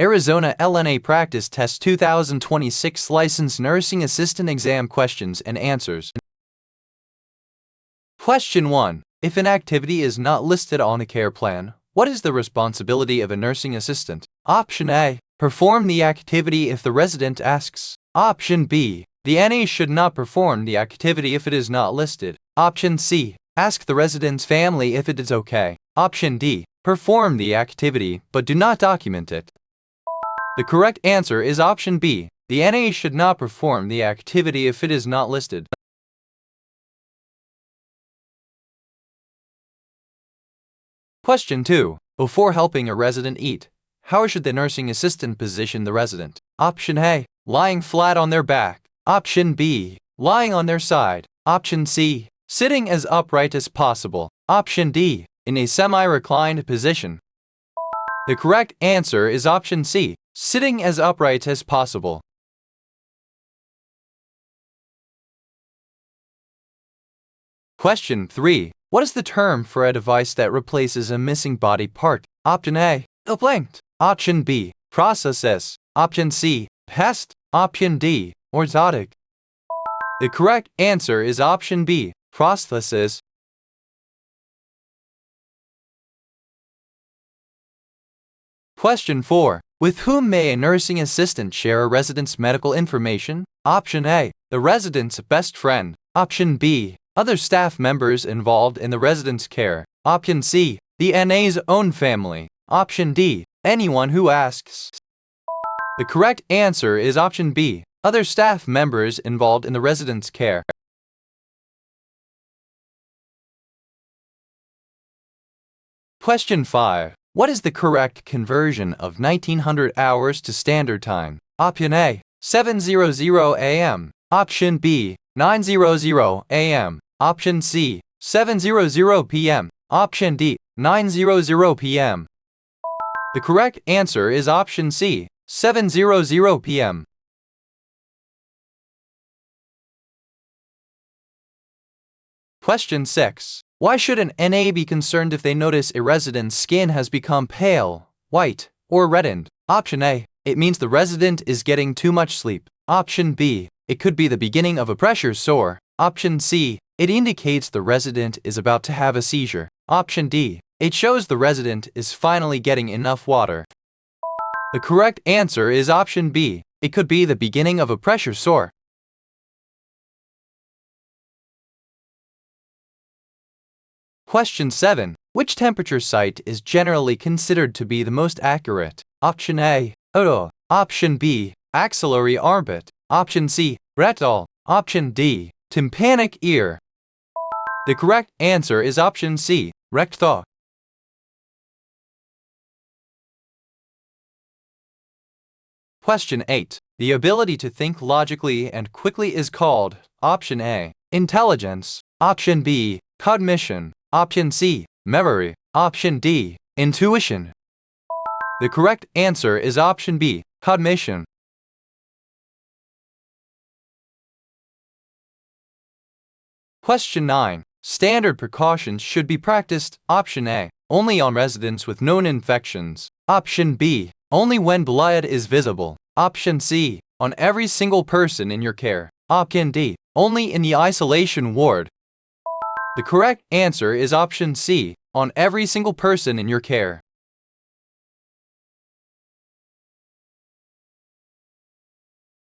Arizona LNA Practice Test 2026 Licensed Nursing Assistant Exam Questions and Answers. Question 1. If an activity is not listed on a care plan, what is the responsibility of a nursing assistant? Option A. Perform the activity if the resident asks. Option B. The NA should not perform the activity if it is not listed. Option C. Ask the resident's family if it is okay. Option D. Perform the activity but do not document it. The correct answer is option B. The NA should not perform the activity if it is not listed. Question 2. Before helping a resident eat, how should the nursing assistant position the resident? Option A. Lying flat on their back. Option B. Lying on their side. Option C. Sitting as upright as possible. Option D. In a semi-reclined position. The correct answer is option C. Sitting as upright as possible. Question 3. What is the term for a device that replaces a missing body part? Option A. Implant. Option B. Prosthesis. Option C. Pest. Option D. Orthotic. The correct answer is option B. Prosthesis. Question 4. With whom may a nursing assistant share a resident's medical information? Option A. The resident's best friend. Option B. Other staff members involved in the resident's care. Option C. The NA's own family. Option D. Anyone who asks. The correct answer is option B. Other staff members involved in the resident's care. Question 5. What is the correct conversion of 1900 hours to standard time? Option A. 7:00 a.m. Option B. 9:00 a.m. Option C. 7:00 p.m. Option D. 9:00 p.m. The correct answer is option C. 7:00 p.m. Question 6. Why should an NA be concerned if they notice a resident's skin has become pale, white, or reddened? Option A. It means the resident is getting too much sleep. Option B. It could be the beginning of a pressure sore. Option C. It indicates the resident is about to have a seizure. Option D. It shows the resident is finally getting enough water. The correct answer is option B. It could be the beginning of a pressure sore. Question 7. Which temperature site is generally considered to be the most accurate? Option A. Oto. Option B. Axillary armpit. Option C. Rectal. Option D. Tympanic ear. The correct answer is option C. Rectal. Question 8. The ability to think logically and quickly is called option A. Intelligence. Option B. Cognition. Option C. Memory. Option D. Intuition. The correct answer is option B. Cognition. Question 9. Standard precautions should be practiced. Option A. Only on residents with known infections. Option B. Only when blood is visible. Option C. On every single person in your care. Option D. Only in the isolation ward. The correct answer is option C. On every single person in your care.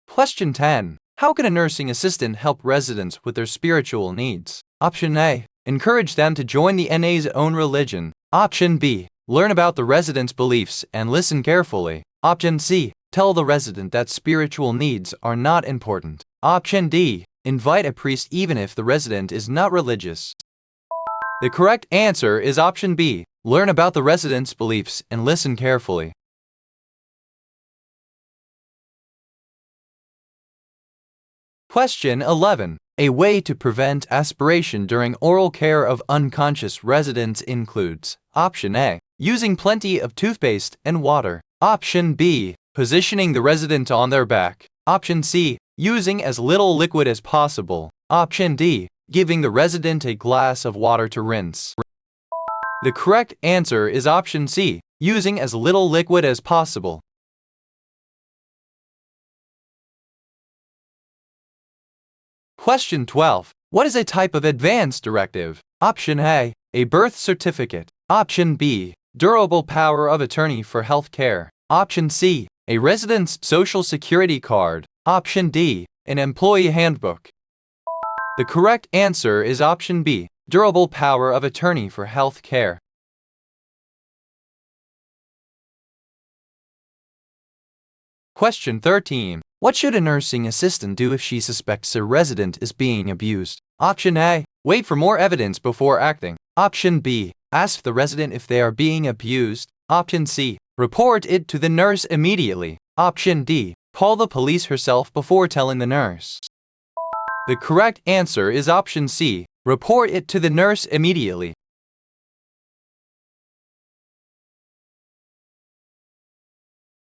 Question 10. How can a nursing assistant help residents with their spiritual needs? Option A. Encourage them to join the NA's own religion. Option B. Learn about the resident's beliefs and listen carefully. Option C. Tell the resident that spiritual needs are not important. Option D. Invite a priest even if the resident is not religious. The correct answer is option B. Learn about the resident's beliefs and listen carefully. Question 11. A way to prevent aspiration during oral care of unconscious residents includes option A. Using plenty of toothpaste and water. Option B. Positioning the resident on their back. Option C. Using as little liquid as possible. Option D. Giving the resident a glass of water to rinse. The correct answer is option C. Using as little liquid as possible. Question 12. What is a type of advance directive? Option A, a birth certificate. Option B, durable power of attorney for health care. Option C, a resident's social security card. Option D, an employee handbook. The correct answer is option B, durable power of attorney for health care. Question 13. What should a nursing assistant do if she suspects a resident is being abused? Option A, wait for more evidence before acting. Option B, ask the resident if they are being abused. Option C, report it to the nurse immediately. Option D, call the police herself before telling the nurse. The correct answer is option C, report it to the nurse immediately.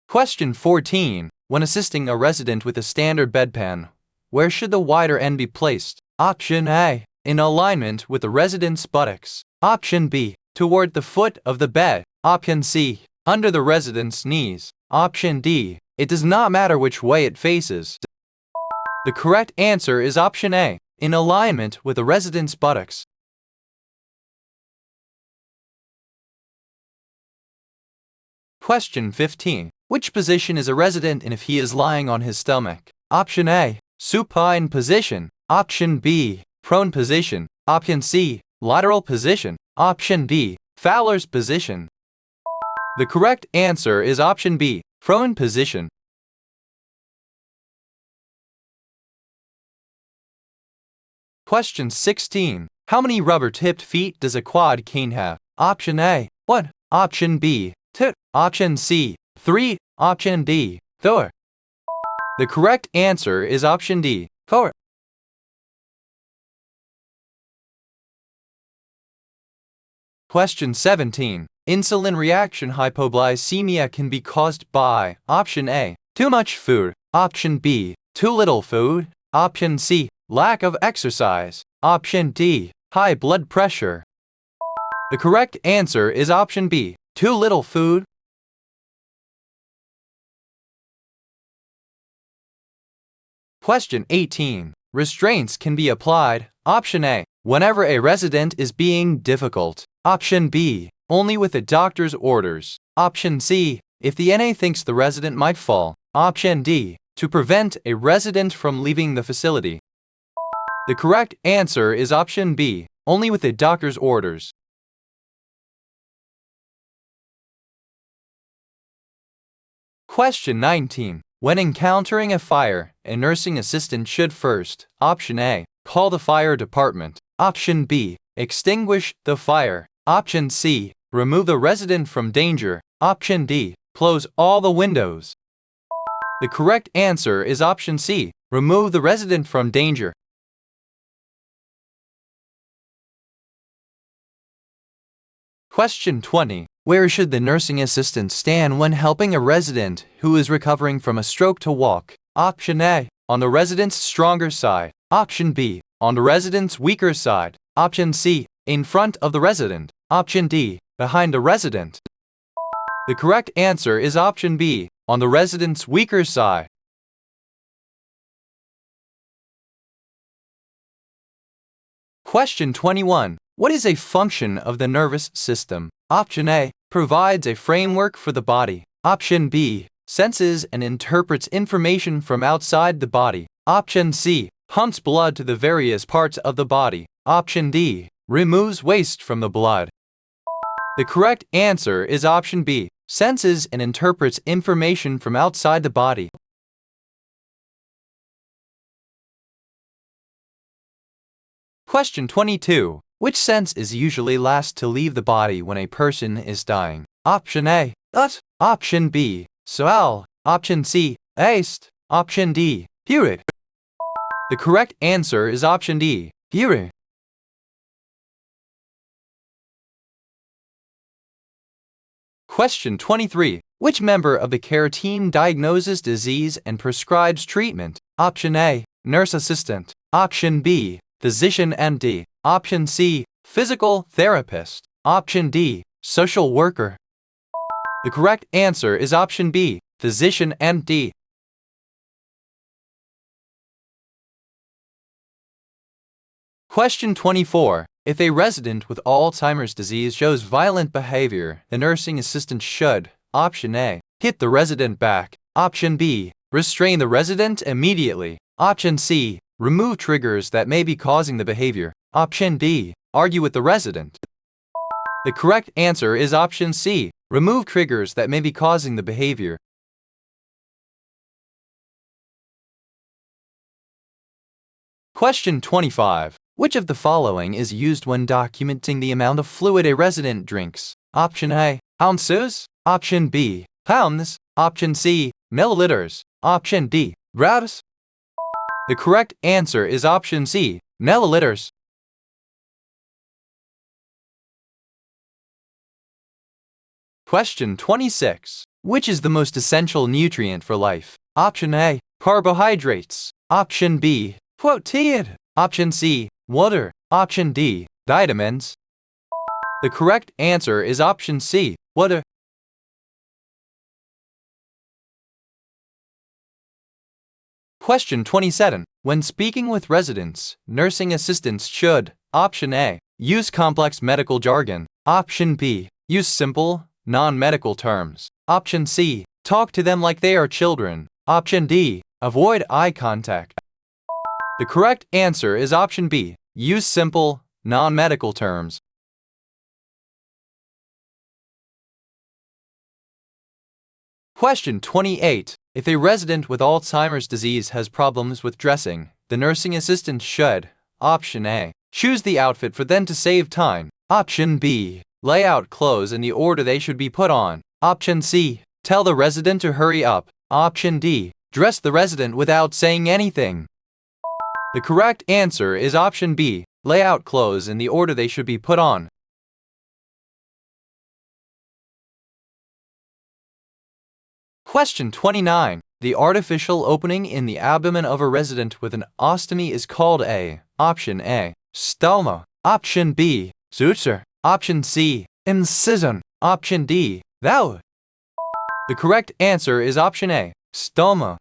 Question 14. When assisting a resident with a standard bedpan, where should the wider end be placed? Option A, in alignment with the resident's buttocks. Option B, toward the foot of the bed. Option C, under the resident's knees. Option D, it does not matter which way it faces. The correct answer is option A, in alignment with the resident's buttocks. Question 15. Which position is a resident in if he is lying on his stomach? Option A, supine position. Option B, prone position. Option C, lateral position. Option D, Fowler's position. The correct answer is option B, prone position. Question 16. How many rubber-tipped feet does a quad cane have? Option A, 1. Option B, 2. Option C, 3. Option D, 4. The correct answer is option D, 4. Question 17. Insulin reaction hypoglycemia can be caused by option A, too much food. Option B, too little food. Option C, lack of exercise. Option D, high blood pressure. The correct answer is option B, too little food. Question 18. Restraints can be applied. Option A, whenever a resident is being difficult. Option B, only with a doctor's orders. Option C, if the NA thinks the resident might fall. Option D, to prevent a resident from leaving the facility. The correct answer is option B, only with a doctor's orders. Question 19. When encountering a fire, a nursing assistant should first, option A, call the fire department. Option B, extinguish the fire. Option C, remove the resident from danger. Option D, close all the windows. The correct answer is option C, remove the resident from danger. Question 20. Where should the nursing assistant stand when helping a resident who is recovering from a stroke to walk? Option A, on the resident's stronger side. Option B, on the resident's weaker side. Option C, in front of the resident. Option D, behind the resident. The correct answer is option B, on the resident's weaker side. Question 21. What is a function of the nervous system? Option A, provides a framework for the body. Option B, senses and interprets information from outside the body. Option C, pumps blood to the various parts of the body. Option D, removes waste from the blood. The correct answer is option B, senses and interprets information from outside the body. Question 22. Which sense is usually last to leave the body when a person is dying? Option A, touch. Option B, smell. Option C, taste. Option D, hear. The correct answer is option D, hear. Question 23. Which member of the care team diagnoses disease and prescribes treatment? Option A, nurse assistant. Option B, physician MD. Option C, physical therapist. Option D, social worker. The correct answer is option B, physician MD. Question 24. If a resident with Alzheimer's disease shows violent behavior, the nursing assistant should, option A, hit the resident back, option B, restrain the resident immediately, option C, remove triggers that may be causing the behavior, option D, argue with the resident. The correct answer is option C, remove triggers that may be causing the behavior. Question 25. Which of the following is used when documenting the amount of fluid a resident drinks? Option A, ounces, option B, pounds, option C, milliliters, option D, grams. The correct answer is option C, milliliters. Question 26. Which is the most essential nutrient for life? Option A, carbohydrates, option B, protein, option C, water, option D, vitamins. The correct answer is option C, water. Question 27. When speaking with residents, nursing assistants should, option A, use complex medical jargon, option B, use simple, non-medical terms, option C, talk to them like they are children, option D, avoid eye contact. The correct answer is option B, use simple, non-medical terms. Question 28. If a resident with Alzheimer's disease has problems with dressing, the nursing assistant should, option A, choose the outfit for them to save time, option B, lay out clothes in the order they should be put on, option C, tell the resident to hurry up, option D, dress the resident without saying anything. The correct answer is option B, lay out clothes in the order they should be put on. Question 29. The artificial opening in the abdomen of a resident with an ostomy is called a, option A, stoma, option B, suture, option C, incision, option D, valve. The correct answer is option A, stoma.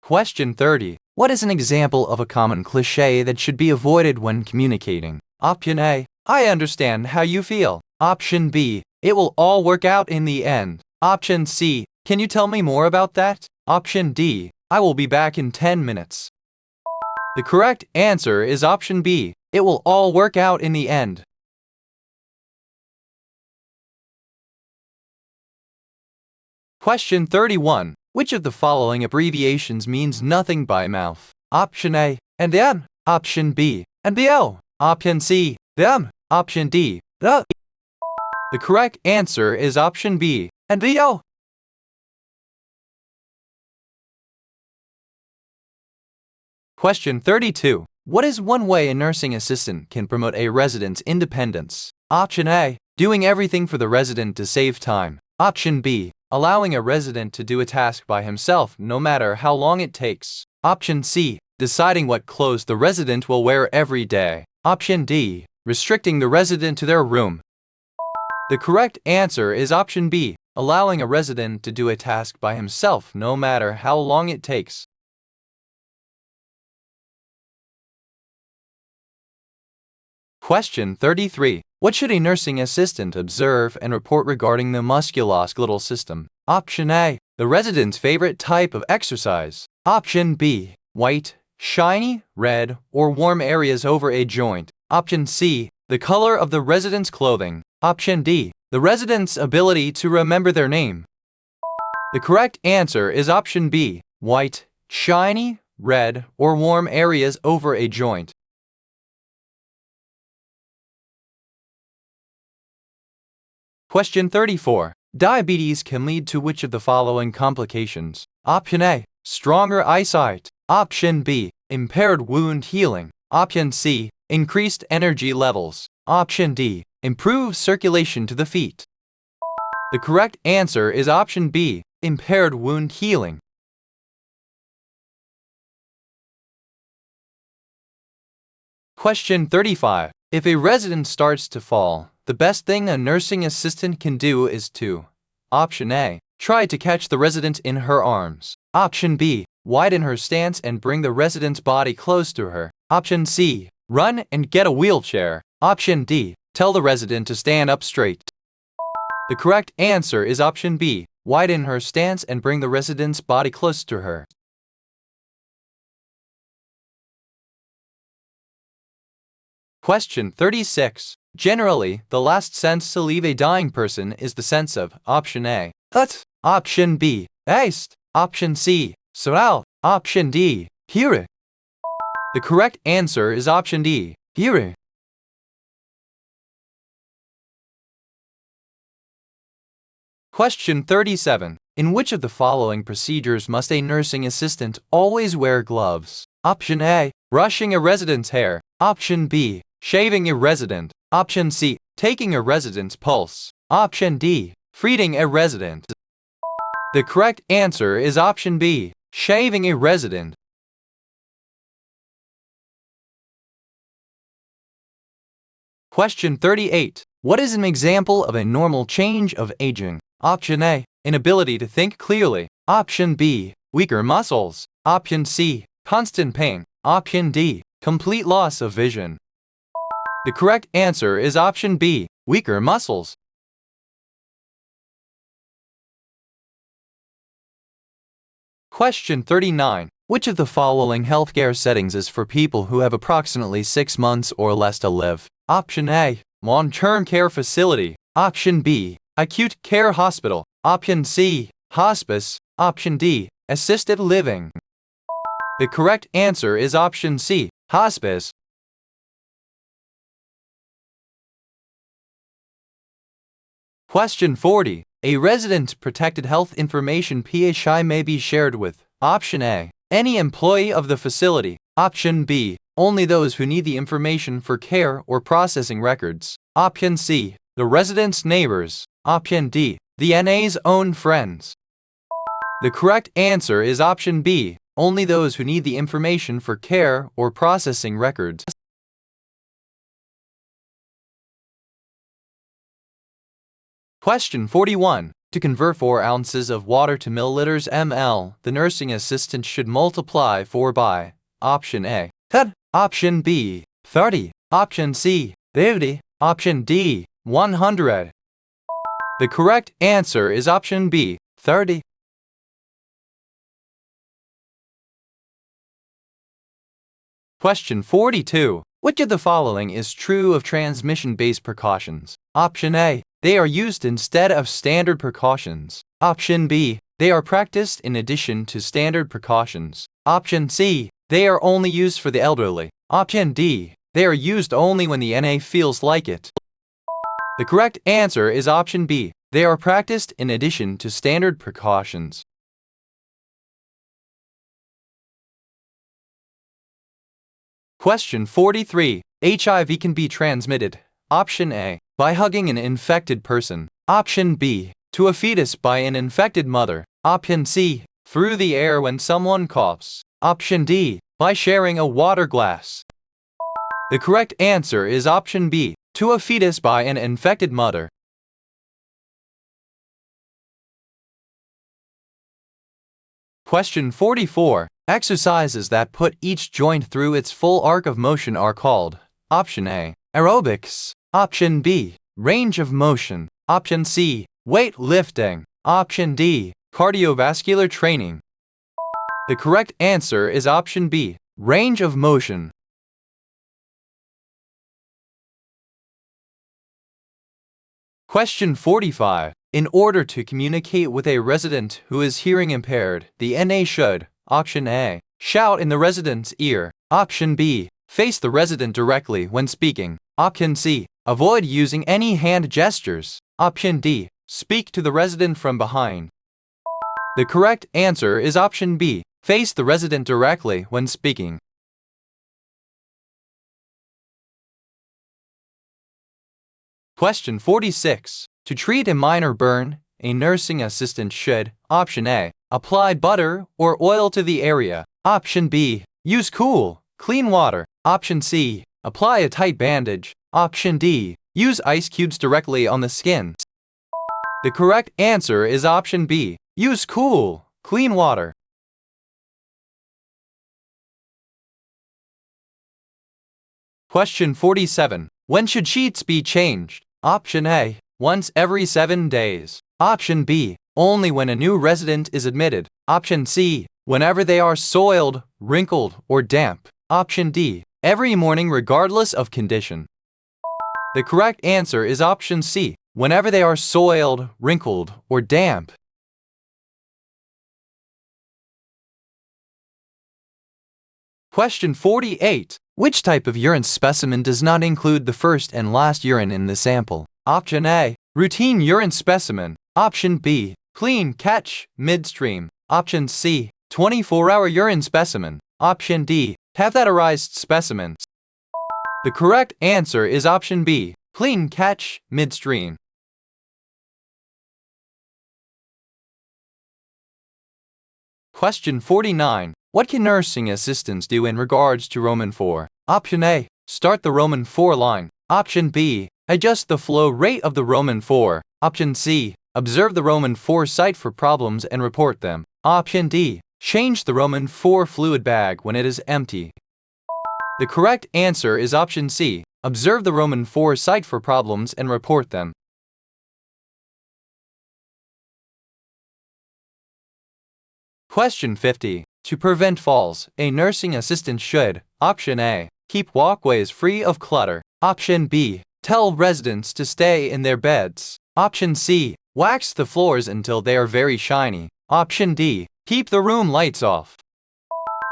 Question 30. What is an example of a common cliché that should be avoided when communicating? Option A, I understand how you feel. Option B, it will all work out in the end. Option C, can you tell me more about that? Option D, I will be back in 10 minutes. The correct answer is option B, it will all work out in the end. Question 31. Which of the following abbreviations means nothing by mouth? Option A, and then. Option B, and BO. Option C, them. Option D, the. The correct answer is option B, and BO. Question 32. What is one way a nursing assistant can promote a resident's independence? Option A, doing everything for the resident to save time. Option B, allowing a resident to do a task by himself no matter how long it takes. Option C, deciding what clothes the resident will wear every day. Option D, restricting the resident to their room. The correct answer is option B, allowing a resident to do a task by himself no matter how long it takes. Question 33. What should a nursing assistant observe and report regarding the musculoskeletal system? Option A, the resident's favorite type of exercise. Option B, white, shiny, red, or warm areas over a joint. Option C, the color of the resident's clothing. Option D, the resident's ability to remember their name. The correct answer is option B, white, shiny, red, or warm areas over a joint. Question 34. Diabetes can lead to which of the following complications? Option A, stronger eyesight. Option B, impaired wound healing. Option C, increased energy levels. Option D, improved circulation to the feet. The correct answer is option B, impaired wound healing. Question 35. If a resident starts to fall, the best thing a nursing assistant can do is to: Option A, try to catch the resident in her arms. Option B, widen her stance and bring the resident's body close to her. Option C, run and get a wheelchair. Option D, tell the resident to stand up straight. The correct answer is option B, widen her stance and bring the resident's body close to her. Question 36. Generally, the last sense to leave a dying person is the sense of option A, ut, option B, eist, option C, sural, option D, here. The correct answer is option D, here. Question 37. In which of the following procedures must a nursing assistant always wear gloves? Option A, brushing a resident's hair. Option B, shaving a resident. Option C, taking a resident's pulse. Option D, feeding a resident. The correct answer is option B, shaving a resident. Question 38. What is an example of a normal change of aging? Option A, inability to think clearly. Option B, weaker muscles. Option C, constant pain. Option D, complete loss of vision. The correct answer is option B, weaker muscles. Question 39. Which of the following healthcare settings is for people who have approximately 6 months or less to live? Option A, long-term care facility. Option B, acute care hospital. Option C, hospice. Option D, assisted living. The correct answer is option C, hospice. Question 40. A resident protected health information PHI may be shared with option A, any employee of the facility. Option B, only those who need the information for care or processing records. Option C, the resident's neighbors. Option D, the NA's own friends. The correct answer is option B, only those who need the information for care or processing records. Question 41. To convert 4 ounces of water to milliliters ml, the nursing assistant should multiply 4 by option A, 10, option B, 30, option C, 50, option D, 100. The correct answer is option B, 30. Question 42. Which of the following is true of transmission-based precautions? Option A, they are used instead of standard precautions. Option B, they are practiced in addition to standard precautions. Option C, they are only used for the elderly. Option D, they are used only when the NA feels like it. The correct answer is option B, they are practiced in addition to standard precautions. Question 43. HIV can be transmitted. Option A, by hugging an infected person. Option B, to a fetus by an infected mother. Option C, through the air when someone coughs. Option D, by sharing a water glass. The correct answer is option B, to a fetus by an infected mother. Question 44. Exercises that put each joint through its full arc of motion are called option A, aerobics. Option B, range of motion. Option C, weight lifting. Option D, cardiovascular training. The correct answer is option B, range of motion. Question 45. In order to communicate with a resident who is hearing impaired, the NA should option A, shout in the resident's ear. Option B, face the resident directly when speaking. Option C, avoid using any hand gestures. Option D, speak to the resident from behind. The correct answer is option B, face the resident directly when speaking. Question 46. To treat a minor burn, a nursing assistant should option A, apply butter or oil to the area. Option B, use cool, clean water. Option C, apply a tight bandage. Option D, use ice cubes directly on the skin. The correct answer is option B, use cool, clean water. Question 47. When should sheets be changed? Option A. Once every 7 days. Option B. Only when a new resident is admitted. Option C. Whenever they are soiled, wrinkled, or damp. Option D. Every morning regardless of condition. The correct answer is option C. Whenever they are soiled, wrinkled, or damp. Question 48. Which type of urine specimen does not include the first and last urine in the sample? Option A. Routine urine specimen. Option B. Clean catch midstream. Option C. 24-hour urine specimen. Option D. Catheterized specimen. The correct answer is option B. Clean catch midstream. Question 49. What can nursing assistants do in regards to Roman 4? Option A. Start the Roman 4 line. Option B. Adjust the flow rate of the Roman 4. Option C. Observe the Roman 4 site for problems and report them. Option D. Change the Roman 4 fluid bag when it is empty. The correct answer is option C. Observe the Roman 4 site for problems and report them. Question 50. To prevent falls, a nursing assistant should: Option A. Keep walkways free of clutter. Option B. Tell residents to stay in their beds. Option C. Wax the floors until they are very shiny. Option D. Keep the room lights off.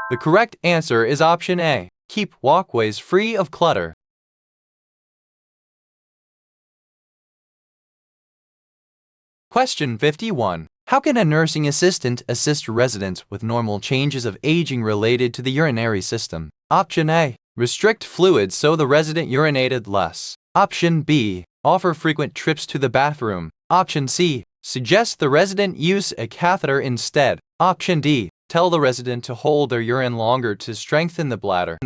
The correct answer is option A. Keep walkways free of clutter. Question 51. How can a nursing assistant assist residents with normal changes of aging related to the urinary system? Option A. Restrict fluids so the resident urinated less. Option B. Offer frequent trips to the bathroom. Option C. Suggest the resident use a catheter instead. Option D. Tell the resident to hold their urine longer to strengthen the bladder.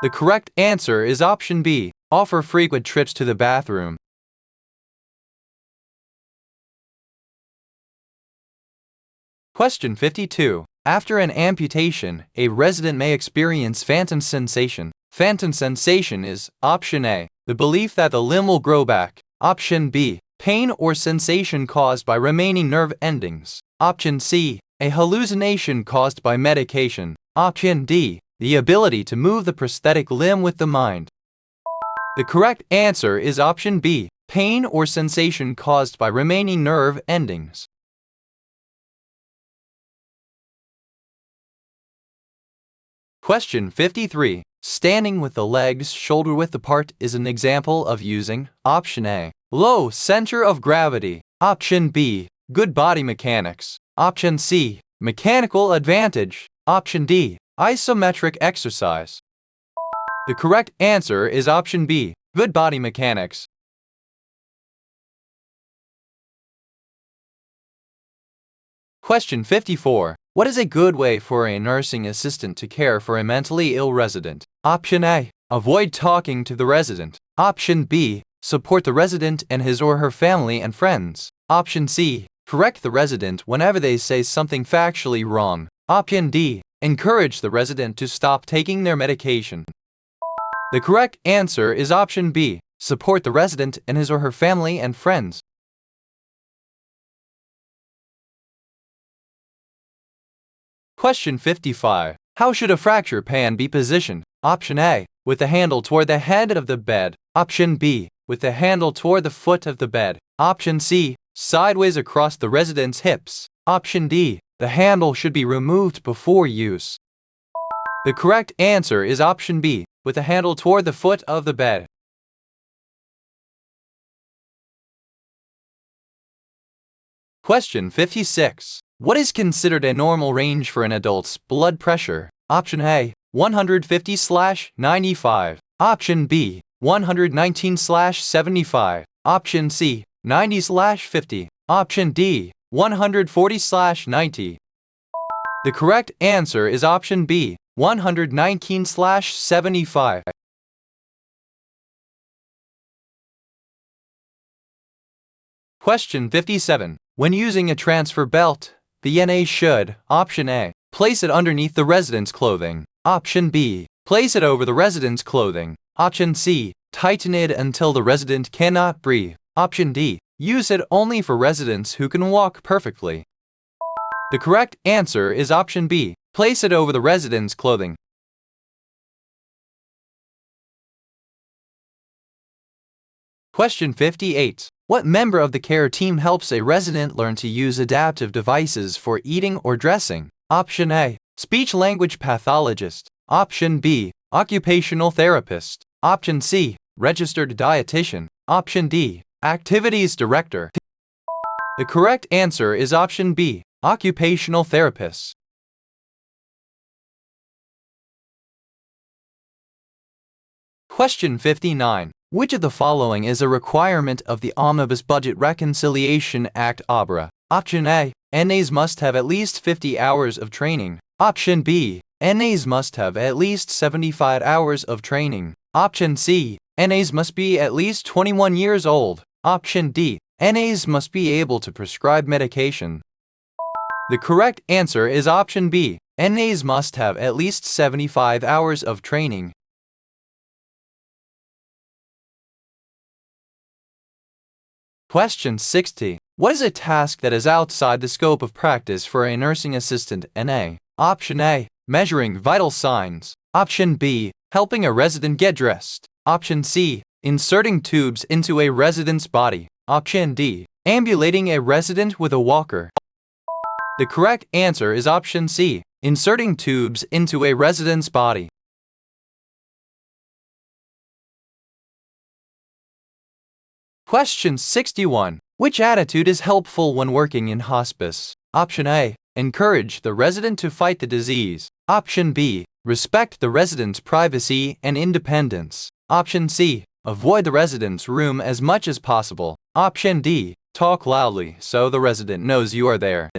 The correct answer is option B. Offer frequent trips to the bathroom. Question 52. After an amputation, a resident may experience phantom sensation. Phantom sensation is: Option A. The belief that the limb will grow back. Option B. Pain or sensation caused by remaining nerve endings. Option C. A hallucination caused by medication. Option D. The ability to move the prosthetic limb with the mind. The correct answer is option B. Pain or sensation caused by remaining nerve endings. Question 53. Standing with the legs shoulder width apart is an example of using: Option A. Low center of gravity. Option B. Good body mechanics. Option C. Mechanical advantage. Option D. Isometric exercise. The correct answer is option B. Good body mechanics. Question 54. What is a good way for a nursing assistant to care for a mentally ill resident? Option A. Avoid talking to the resident. Option B. Support the resident and his or her family and friends. Option C. Correct the resident whenever they say something factually wrong. Option D. Encourage the resident to stop taking their medication. The correct answer is option B. Support the resident and his or her family and friends. Question 55. How should a fracture pan be positioned? Option A. With the handle toward the head of the bed. Option B. With the handle toward the foot of the bed. Option C. Sideways across the resident's hips. Option D. The handle should be removed before use. The correct answer is option B. With the handle toward the foot of the bed. Question 56. What is considered a normal range for an adult's blood pressure? Option A. 150/95. Option B. 119/75. Option C. 90/50. Option D. 140/90. The correct answer is option B. 119/75. Question 57. When using a transfer belt, the NA should: Option A. Place it underneath the resident's clothing. Option B. Place it over the resident's clothing. Option C. Tighten it until the resident cannot breathe. Option D. Use it only for residents who can walk perfectly. The correct answer is option B. Place it over the resident's clothing. Question 58. What member of the care team helps a resident learn to use adaptive devices for eating or dressing? Option A. Speech-language pathologist. Option B. Occupational therapist. Option C. Registered dietitian. Option D. Activities director. The correct answer is option B. Occupational therapist. Question 59. Which of the following is a requirement of the Omnibus Budget Reconciliation Act (OBRA)? Option A. NAs must have at least 50 hours of training. Option B. NAs must have at least 75 hours of training. Option C. NAs must be at least 21 years old. Option D. NAs must be able to prescribe medication. The correct answer is option B. NAs must have at least 75 hours of training. Question 60. What is a task that is outside the scope of practice for a nursing assistant NA? Option A. Measuring vital signs. Option B. Helping a resident get dressed. Option C. Inserting tubes into a resident's body. Option D. Ambulating a resident with a walker. The correct answer is option C. Inserting tubes into a resident's body. Question 61. Which attitude is helpful when working in hospice? Option A. Encourage the resident to fight the disease. Option B. Respect the resident's privacy and independence. Option C. Avoid the resident's room as much as possible. Option D. Talk loudly so the resident knows you are there.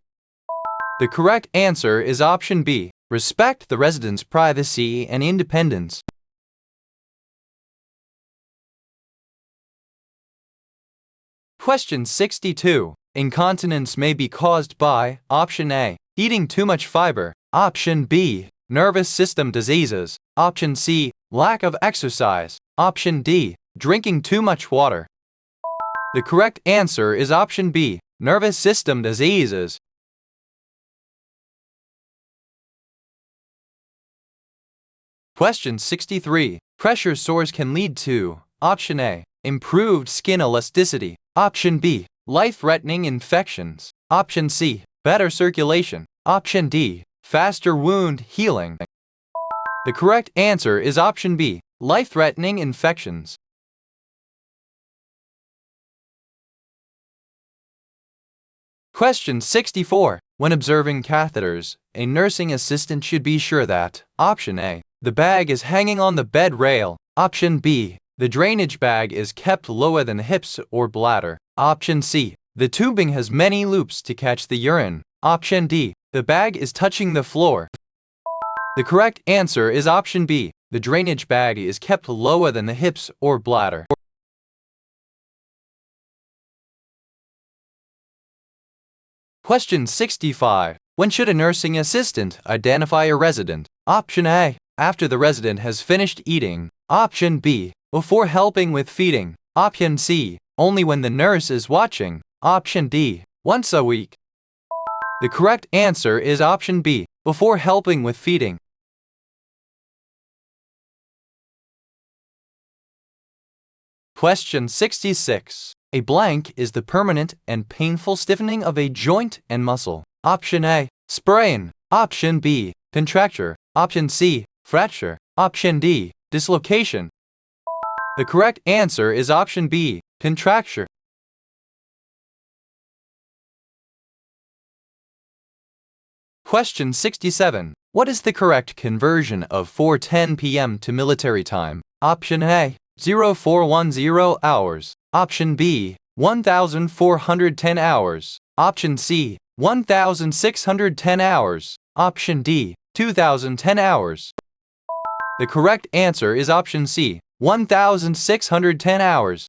The correct answer is option B. Respect the resident's privacy and independence. Question 62. Incontinence may be caused by option A. Eating too much fiber. Option B. Nervous system diseases. Option C. Lack of exercise. Option D. Drinking too much water. The correct answer is option B. Nervous system diseases. Question 63. Pressure sores can lead to option A. Improved skin elasticity. Option B. Life-threatening infections. Option C. Better circulation. Option D. Faster wound healing. The correct answer is option B. Life-threatening infections. Question 64. When observing catheters, a nursing assistant should be sure that option A. The bag is hanging on the bed rail. Option B. The drainage bag is kept lower than the hips or bladder. Option C. The tubing has many loops to catch the urine. Option D. The bag is touching the floor. The correct answer is option B. The drainage bag is kept lower than the hips or bladder. Question 65. When should a nursing assistant identify a resident? Option A. After the resident has finished eating. Option B. Before helping with feeding. Option C. Only when the nurse is watching. Option D. Once a week. The correct answer is option B. Before helping with feeding. Question 66. A blank is the permanent and painful stiffening of a joint and muscle. Option A. Sprain. Option B. Contracture. Option C. Fracture. Option D. Dislocation. The correct answer is option B. Contracture. Question 67. What is the correct conversion of 4:10 p.m. to military time? Option A. 0410 hours. Option B. 1410 hours. Option C. 1610 hours. Option D. 2010 hours. The correct answer is option C. 1610 hours.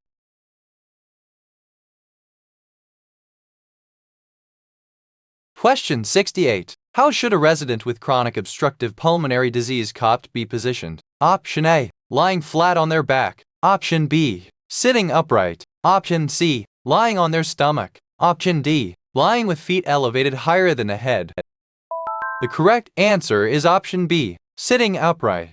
Question 68. How should a resident with chronic obstructive pulmonary disease (COPD) be positioned? Option A. lying flat on their back. Option B, sitting upright. Option C, lying on their stomach. Option D, lying with feet elevated higher than the head. The correct answer is option B, sitting upright.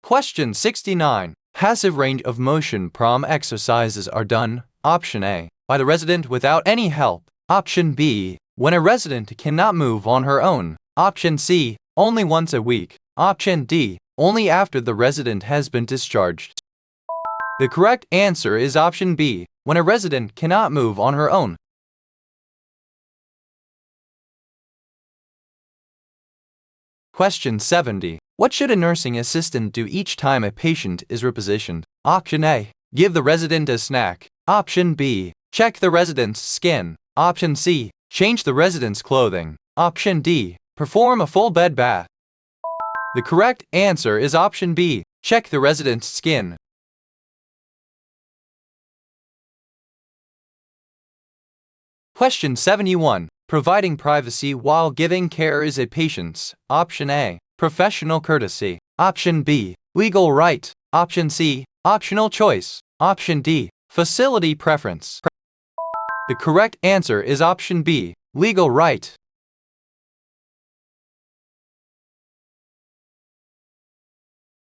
Question 69. Passive range of motion prom exercises are done. Option A, by the resident without any help. Option B, when a resident cannot move on her own. Option C, only once a week. Option D, only after the resident has been discharged. The correct answer is option B, when a resident cannot move on her own. Question 70. What should a nursing assistant do each time a patient is repositioned? Option A, give the resident a snack. Option B, check the resident's skin. Option C, change the resident's clothing. Option D, perform a full bed bath. The correct answer is option B, check the resident's skin. Question 71. Providing privacy while giving care is a patient's. Option A, professional courtesy. Option B, legal right. Option C, optional choice. Option D, facility preference. The correct answer is option B, legal right.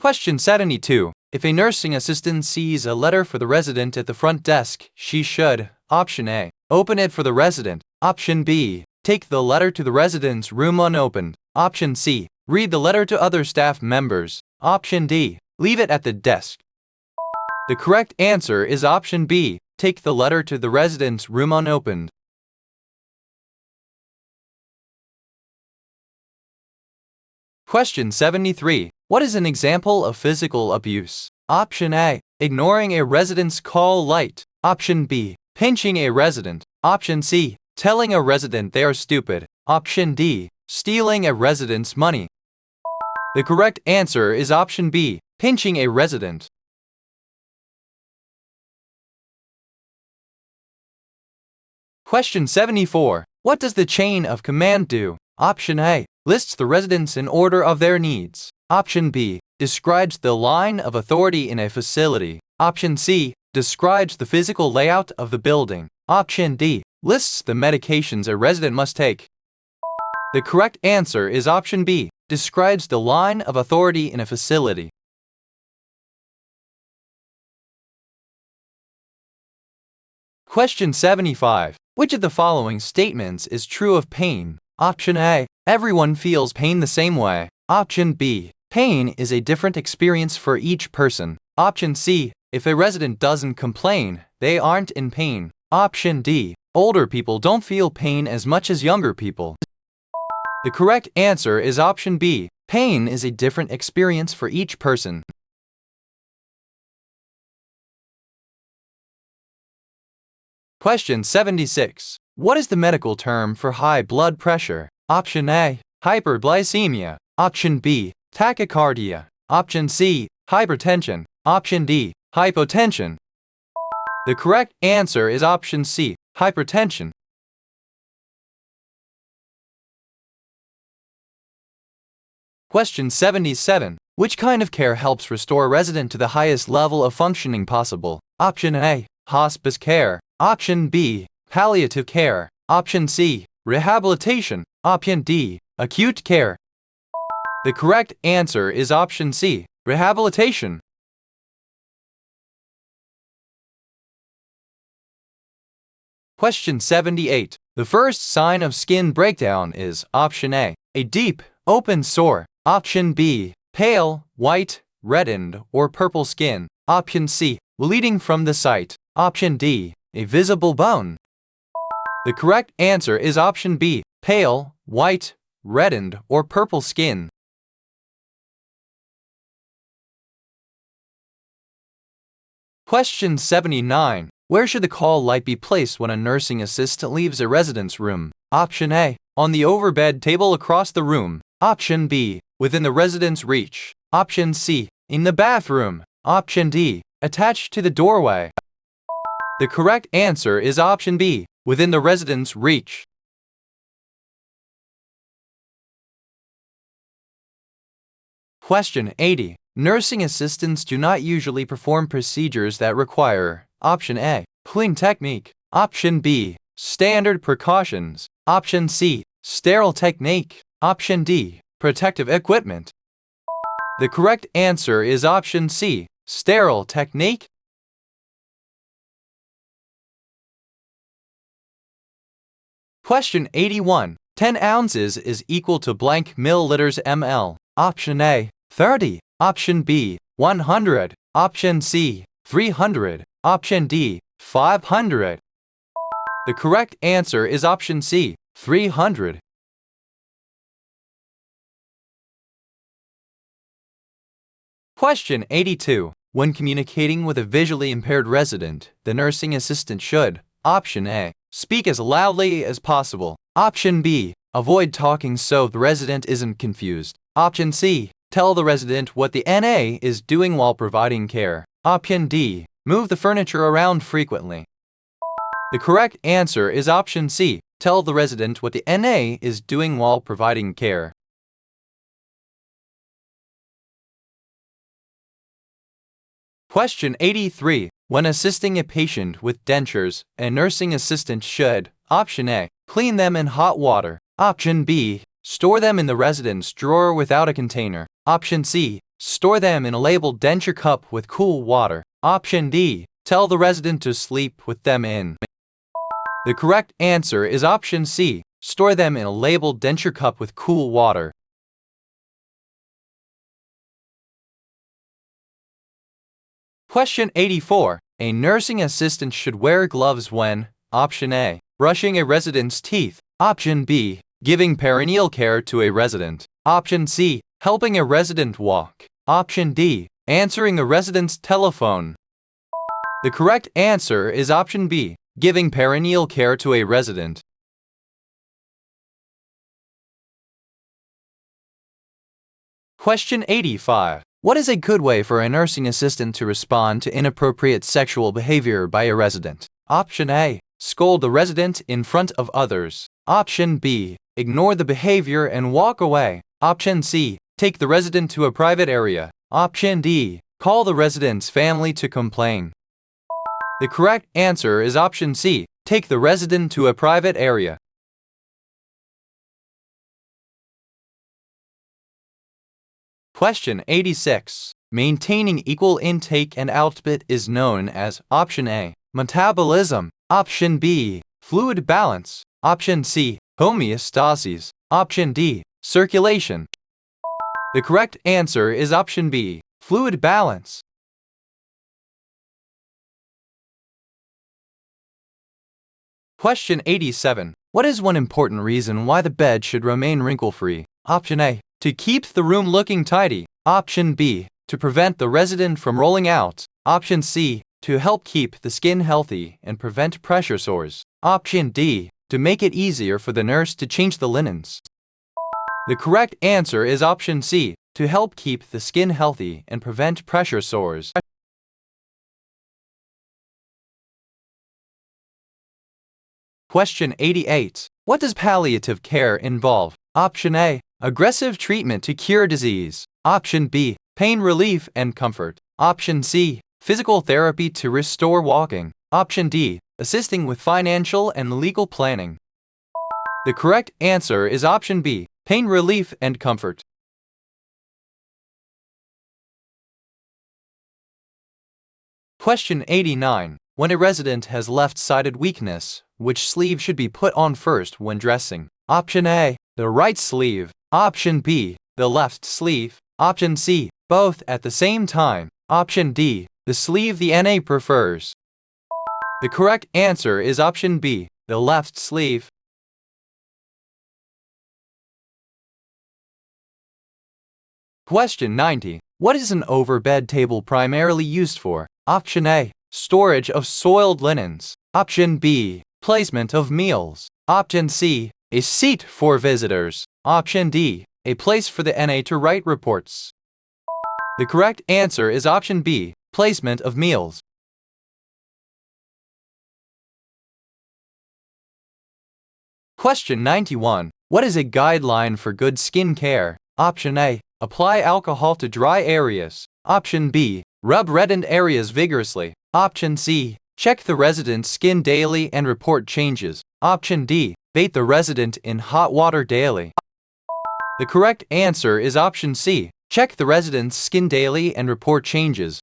Question 72. If a nursing assistant sees a letter for the resident at the front desk, she should: Option A, open it for the resident. Option B, take the letter to the resident's room unopened. Option C, read the letter to other staff members. Option D, leave it at the desk. The correct answer is option B, take the letter to the resident's room unopened. Question 73. What is an example of physical abuse? Option A, ignoring a resident's call light. Option B, pinching a resident. Option C, telling a resident they are stupid. Option D, stealing a resident's money. The correct answer is option B, pinching a resident. Question 74. What does the chain of command do? Option A, lists the residents in order of their needs. Option B, describes the line of authority in a facility. Option C, describes the physical layout of the building. Option D, lists the medications a resident must take. The correct answer is option B, describes the line of authority in a facility. Question 75. Which of the following statements is true of pain? Option A, everyone feels pain the same way. Option B, pain is a different experience for each person. Option C, if a resident doesn't complain, they aren't in pain. Option D, older people don't feel pain as much as younger people. The correct answer is option B, pain is a different experience for each person. Question 76. What is the medical term for high blood pressure? Option A, hyperglycemia. Option B, tachycardia. Option C, hypertension. Option D, hypotension. The correct answer is option C, hypertension. Question 77. Which kind of care helps restore a resident to the highest level of functioning possible? Option A, hospice care. Option B, palliative care. Option C, rehabilitation. Option D, acute care. The correct answer is option C, rehabilitation. Question 78. The first sign of skin breakdown is: Option A, a deep, open sore. Option B, pale, white, reddened, or purple skin. Option C, bleeding from the site. Option D, a visible bone. The correct answer is option B, pale, white, reddened, or purple skin. Question 79. Where should the call light be placed when a nursing assistant leaves a resident's room? Option A, on the overbed table across the room. Option B, within the resident's reach. Option C, in the bathroom. Option D, attached to the doorway. The correct answer is option B, within the resident's reach. Question 80. Nursing assistants do not usually perform procedures that require Option A. Clean technique. Option B. Standard precautions. Option C. Sterile technique. Option D. Protective equipment. The correct answer is Option C. Sterile technique. Question 81. 10 ounces is equal to blank milliliters ml. Option A. 30. Option B. 100. Option C. 300. Option D. 500. The correct answer is Option C. 300. Question 82. When communicating with a visually impaired resident, the nursing assistant should Option A. Speak as loudly as possible. Option B. Avoid talking so the resident isn't confused. Option C. Tell the resident what the NA is doing while providing care. Option D. Move the furniture around frequently. The correct answer is Option C. Tell the resident what the NA is doing while providing care. Question 83. When assisting a patient with dentures, a nursing assistant should Option A. Clean them in hot water. Option B. Store them in the resident's drawer without a container. Option C. Store them in a labeled denture cup with cool water. Option D. Tell the resident to sleep with them in. The correct answer is Option C. Store them in a labeled denture cup with cool water. Question 84. A nursing assistant should wear gloves when Option A. Brushing a resident's teeth. Option B. Giving perineal care to a resident. Option C. Helping a resident walk. Option D. Answering a resident's telephone. The correct answer is Option B. Giving perineal care to a resident. Question 85. What is a good way for a nursing assistant to respond to inappropriate sexual behavior by a resident? Option A. Scold the resident in front of others. Option B. Ignore the behavior and walk away. Option C. Take the resident to a private area. Option D. Call the resident's family to complain. The correct answer is Option C. Take the resident to a private area. Question 86. Maintaining equal intake and output is known as Option A. Metabolism. Option B. Fluid balance. Option C. Homeostasis. Option D. Circulation. The correct answer is Option B. Fluid balance. Question 87. What is one important reason why the bed should remain wrinkle-free? Option A. To keep the room looking tidy. Option B. To prevent the resident from rolling out. Option C. To help keep the skin healthy and prevent pressure sores. Option D. To make it easier for the nurse to change the linens. The correct answer is Option C. To help keep the skin healthy and prevent pressure sores. Question 88. What does palliative care involve? Option A. Aggressive treatment to cure disease. Option B. Pain relief and comfort. Option C. Physical therapy to restore walking. Option D. Assisting with financial and legal planning. The correct answer is Option B. Pain relief and comfort. Question 89. When a resident has left-sided weakness, which sleeve should be put on first when dressing? Option A. The right sleeve. Option B. The left sleeve. Option C. Both at the same time. Option D. The sleeve the NA prefers. The correct answer is Option B. The left sleeve. Question 90. What is an overbed table primarily used for? Option A. Storage of soiled linens. Option B. Placement of meals. Option C. A seat for visitors. Option D. A place for the NA to write reports. The correct answer is Option B. Placement of meals. Question 91. What is a guideline for good skin care? Option A. apply alcohol to dry areas. Option B, rub reddened areas vigorously. Option C, check the resident's skin daily and report changes. Option D, bathe the resident in hot water daily. The correct answer is option C, check the resident's skin daily and report changes.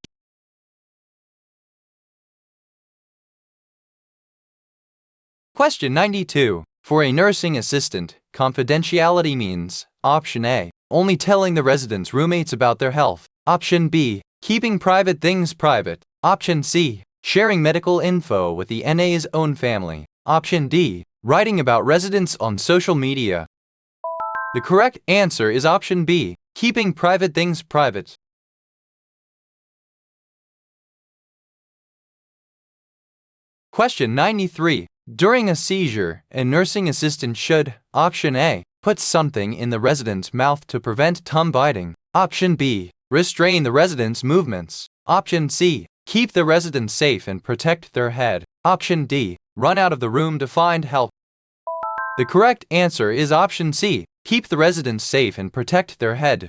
Question 92. For a nursing assistant, confidentiality means option A, only telling the resident's roommates about their health. Option B, keeping private things private. Option C, sharing medical info with the NA's own family. Option D, writing about residents on social media. The correct answer is option B, keeping private things private. Question 93. During a seizure, a nursing assistant should, option A, put something in the resident's mouth to prevent tongue biting. Option B, restrain the resident's movements. Option C, keep the resident safe and protect their head. Option D, run out of the room to find help. The correct answer is option C, keep the residents safe and protect their head.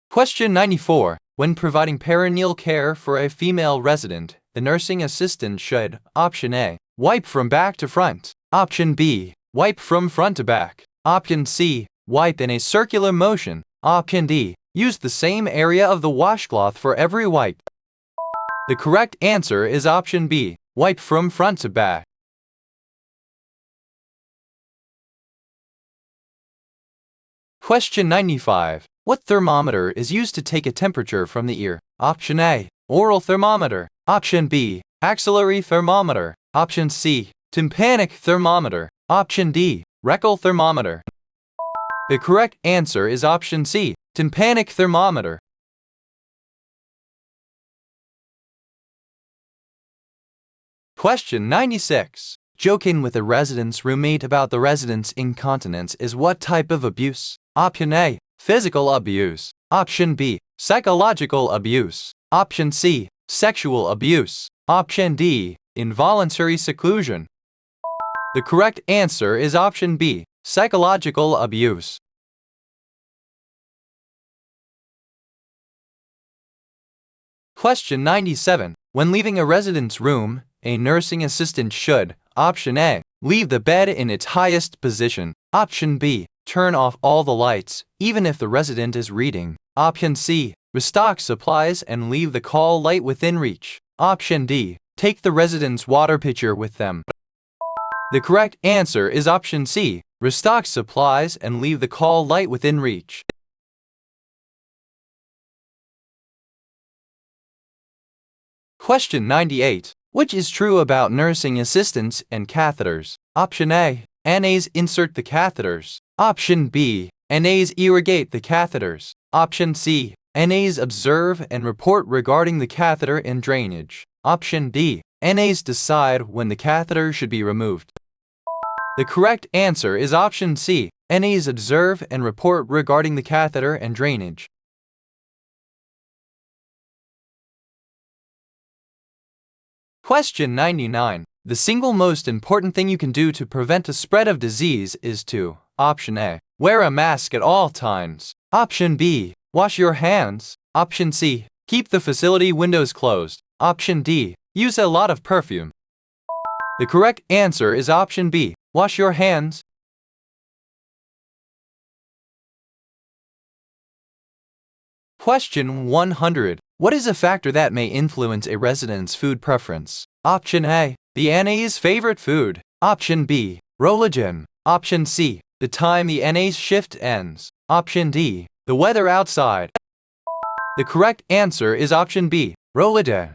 Question 94. When providing perineal care for a female resident, the nursing assistant should, option A, wipe from back to front. Option B, wipe from front to back. Option C, wipe in a circular motion. Option D, use the same area of the washcloth for every wipe. The correct answer is option B, wipe from front to back. Question 95. What thermometer is used to take a temperature from the ear? Option A, oral thermometer. Option B, axillary thermometer. Option C, tympanic thermometer. Option D, rectal thermometer. The correct answer is option C, tympanic thermometer. Question 96. Joking with a resident's roommate about the resident's incontinence is what type of abuse? Option A, physical abuse. Option B, psychological abuse. Option C, sexual abuse. Option D, involuntary seclusion. The correct answer is option B, psychological abuse. Question 97. When leaving a resident's room, a nursing assistant should, option A, leave the bed in its highest position. Option B, turn off all the lights, even if the resident is reading. Option C, restock supplies and leave the call light within reach. Option D, take the resident's water pitcher with them. The correct answer is option C, restock supplies and leave the call light within reach. Question 98. Which is true about nursing assistants and catheters? Option A, NAs insert the catheters. Option B, NAs irrigate the catheters. Option C, NAs observe and report regarding the catheter and drainage. Option D, NAs decide when the catheter should be removed. The correct answer is option C, NAs observe and report regarding the catheter and drainage. Question 99. The single most important thing you can do to prevent the spread of disease is to, option A, wear a mask at all times. Option B, wash your hands. Option C, keep the facility windows closed. Option D, use a lot of perfume. The correct answer is option B, wash your hands. Question 100. What is a factor that may influence a resident's food preference? Option A, the NA's favorite food. Option B, religion. Option C, the time the NA's shift ends. Option D, the weather outside. The correct answer is option B, religion.